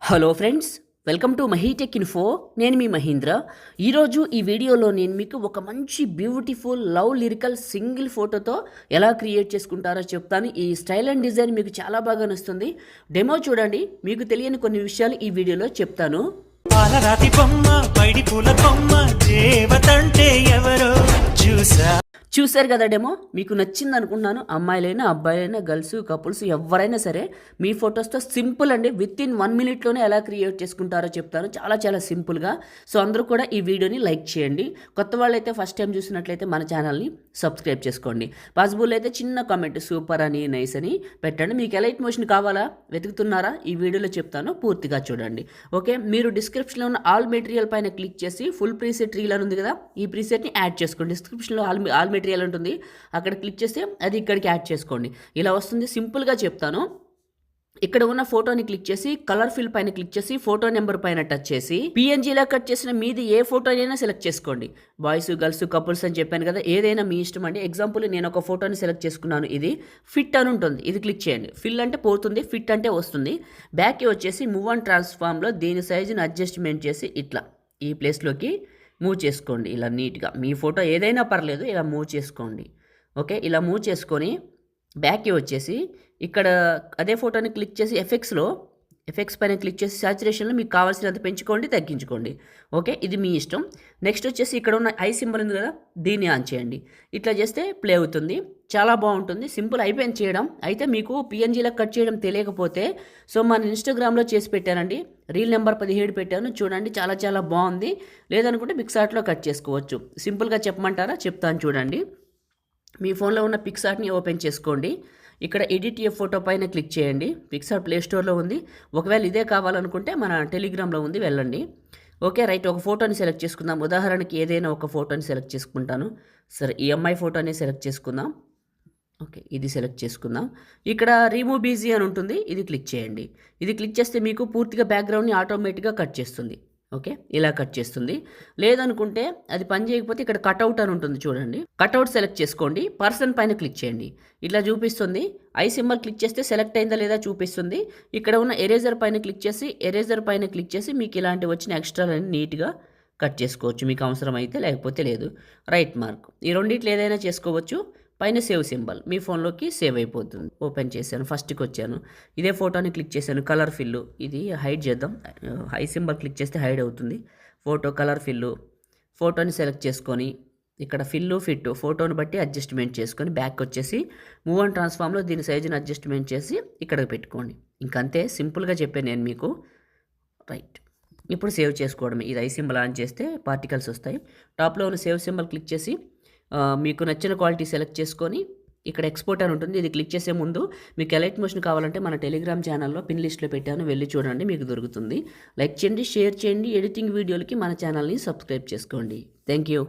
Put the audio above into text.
Hello friends, welcome to MahiTech info. నేను మీ మహీంద్ర. ఈరోజు ఈ వీడియోలో నేను మీకు ఒక మంచి బ్యూటిఫుల్ లవ్ లిరికల్ సింగిల్ ఫోటోతో ఎలా క్రియేట్ చేసుకుంటారో చెప్తాను. ఈ స్టైల్ అండ్ డిజైన్ మీకు చాలా బాగా నచ్చుతుంది. డెమో చూడండి, మీకు తెలియని కొన్ని విషయాలు ఈ వీడియోలో చెప్తాను. పాలరాతి బొమ్మ పైడి పూల కొమ్మ దేవతంటే ఎవరో చూసా. చూశారు కదా డెమో, మీకు నచ్చింది అనుకుంటున్నాను. అమ్మాయిలైనా అబ్బాయిలైనా గర్ల్స్ కపుల్స్ ఎవరైనా సరే మీ ఫొటోస్తో సింపుల్ అండి, విత్ ఇన్ 1 మినిట్లోనే ఎలా క్రియేట్ చేసుకుంటారో చెప్తాను. చాలా చాలా సింపుల్గా. సో అందరూ కూడా ఈ వీడియోని లైక్ చేయండి. కొత్త వాళ్ళైతే ఫస్ట్ టైం చూసినట్లయితే మన ఛానల్ని సబ్స్క్రైబ్ చేసుకోండి. పాసిబుల్ అయితే చిన్న కామెంట్ సూపర్ అని నైస్ అని పెట్టండి. మీకు ఎలైట్ మోషన్ కావాలా, వెతుకుతున్నారా, ఈ వీడియోలో చెప్తాను, పూర్తిగా చూడండి. ఓకే, మీరు డిస్క్రిప్షన్లో ఉన్న ఆల్ మెటీరియల్ పైన క్లిక్ చేసి ఫుల్ ప్రీసెట్ రీల్ అని ఉంది కదా, ఈ ప్రీసెట్ని యాడ్ చేసుకోండి. డిస్క్రిప్షన్లో ఆల్ మెటీరియల్ ఉంటుంది, అక్కడ క్లిక్ చేస్తే అది ఇక్కడికి యాడ్ చేసుకోండి. ఇలా వస్తుంది. సింపుల్గా చెప్తాను. ఇక్కడ ఉన్న ఫోటోని క్లిక్ చేసి కలర్ ఫిల్ పైన క్లిక్ చేసి ఫోటో నెంబర్ పైన టచ్ చేసి పిఎన్జీలా కట్ చేసిన మీది ఏ ఫోటో అయినా సెలెక్ట్ చేసుకోండి. బాయ్స్ గర్ల్స్ కపుల్స్ అని చెప్పాను కదా, ఏదైనా మీ ఇష్టం అండి. ఎగ్జాంపుల్ నేను ఒక ఫోటోని సెలెక్ట్ చేసుకున్నాను. ఇది ఫిట్ అని ఉంటుంది, ఇది క్లిక్ చేయండి. ఫిల్ అంటే పోతుంది, ఫిట్ అంటే వస్తుంది. బ్యాక్కి వచ్చేసి మూవ్ అండ్ ట్రాన్స్ఫార్మ్లో దీని సైజుని అడ్జస్ట్మెంట్ చేసి ఇట్లా ఈ ప్లేస్లోకి మూవ్ చేసుకోండి. ఇలా నీట్గా మీ ఫోటో ఏదైనా పర్లేదు, ఇలా మూవ్ చేసుకోండి. ఓకే, ఇలా మూవ్ చేసుకొని బ్యాక్కి వచ్చేసి ఇక్కడ అదే ఫోటోని క్లిక్ చేసి ఎఫెక్ట్స్ పైన క్లిక్ చేసి సాచురేషన్లో మీకు కావాల్సినంత పెంచుకోండి, తగ్గించుకోండి. ఓకే, ఇది మీ ఇష్టం. నెక్స్ట్ వచ్చేసి ఇక్కడ ఉన్న ఐ సింబల్ ఉంది కదా, దీన్ని ఆన్ చేయండి. ఇట్లా చేస్తే ప్లే అవుతుంది. చాలా బాగుంటుంది. సింపుల్ అయిపోయింది చేయడం. అయితే మీకు పిఎన్జీలో కట్ చేయడం తెలియకపోతే సో మన ఇన్స్టాగ్రామ్లో చేసి పెట్టానండి. రీల్ నెంబర్ 17 పెట్టాను, చూడండి. చాలా చాలా బాగుంది. లేదనుకుంటే పిక్సార్ట్లో కట్ చేసుకోవచ్చు. సింపుల్గా చెప్పమంటారా? చెప్తాను చూడండి. మీ ఫోన్లో ఉన్న పిక్సార్ట్ని ఓపెన్ చేసుకోండి. ఇక్కడ ఎడిట్ ఏ ఫోటో పైన క్లిక్ చేయండి. పిక్సార్ట్ ప్లే స్టోర్లో ఉంది. ఒకవేళ ఇదే కావాలనుకుంటే మన టెలిగ్రామ్లో ఉంది, వెళ్ళండి. ఓకే రైట్, ఒక ఫోటోని సెలెక్ట్ చేసుకుందాం. ఉదాహరణకి ఏదైనా ఒక ఫోటోని సెలెక్ట్ చేసుకుంటాను. సరే, ఈ అమ్మాయి ఫోటోని సెలెక్ట్ చేసుకుందాం. ఓకే, ఇది సెలెక్ట్ చేసుకుందాం. ఇక్కడ రిమూవ్ బీజీ అని ఉంటుంది, ఇది క్లిక్ చేయండి. ఇది క్లిక్ చేస్తే మీకు పూర్తిగా బ్యాక్గ్రౌండ్ని ఆటోమేటిక్గా కట్ చేస్తుంది. ఓకే, ఇలా కట్ చేస్తుంది. లేదనుకుంటే అది పని చేయకపోతే ఇక్కడ కట్అవుట్ అని ఉంటుంది, చూడండి. కట్అవుట్ సెలెక్ట్ చేసుకోండి. పర్సన్ పైన క్లిక్ చేయండి. ఇట్లా చూపిస్తుంది. ఐ సింబల్ క్లిక్ చేస్తే సెలెక్ట్ అయిందా లేదా చూపిస్తుంది. ఇక్కడ ఉన్న ఎరేజర్ పైన క్లిక్ చేసి మీకు ఇలాంటి వచ్చిన ఎక్స్ట్రాలని నీట్గా కట్ చేసుకోవచ్చు, మీకు అవసరం అయితే. లేకపోతే లేదు. రైట్ మార్క్, ఈ రెండిట్లో ఏదైనా చేసుకోవచ్చు. పైన సేవ్ సింబల్ మీ ఫోన్లోకి సేవ్ అయిపోతుంది. ఓపెన్ చేశాను, ఫస్ట్కి వచ్చాను. ఇదే ఫోటోని క్లిక్ చేశాను. కలర్ ఫిల్లు ఇది హైడ్ చేద్దాం. హై సింబల్ క్లిక్ చేస్తే హైడ్ అవుతుంది. ఫోటో కలర్ ఫిల్లు, ఫోటోని సెలెక్ట్ చేసుకొని ఇక్కడ ఫిల్లు ఫిట్ ఫోటోని బట్టి అడ్జస్ట్మెంట్ చేసుకొని బ్యాక్ వచ్చేసి మూవ్ అండ్ ట్రాన్స్ఫార్మ్లో దీని సైజుని అడ్జస్ట్మెంట్ చేసి ఇక్కడికి పెట్టుకోండి. ఇంకంతే, సింపుల్గా చెప్పాను నేను మీకు. రైట్, ఇప్పుడు సేవ్ చేసుకోవడమే. ఇది ఐ సింబల్ ఆన్ చేస్తే పార్టికల్స్ వస్తాయి. టాప్లో ఉన్న సేవ్ సింబల్ క్లిక్ చేసి మీకు నచ్చిన క్వాలిటీ సెలెక్ట్ చేసుకొని ఇక్కడ ఎక్స్పోర్ట్ అని ఉంటుంది, ఇది క్లిక్ చేసే ముందు మీకు ఎలైట్ మోషన్ కావాలంటే మన టెలిగ్రామ్ ఛానల్లో పిన్ లిస్ట్లో పెట్టాను, వెళ్ళి చూడండి, మీకు దొరుకుతుంది. లైక్ చేయండి, షేర్ చేయండి. ఎడిటింగ్ వీడియోలకి మన ఛానల్ని సబ్స్క్రైబ్ చేసుకోండి. Thank you.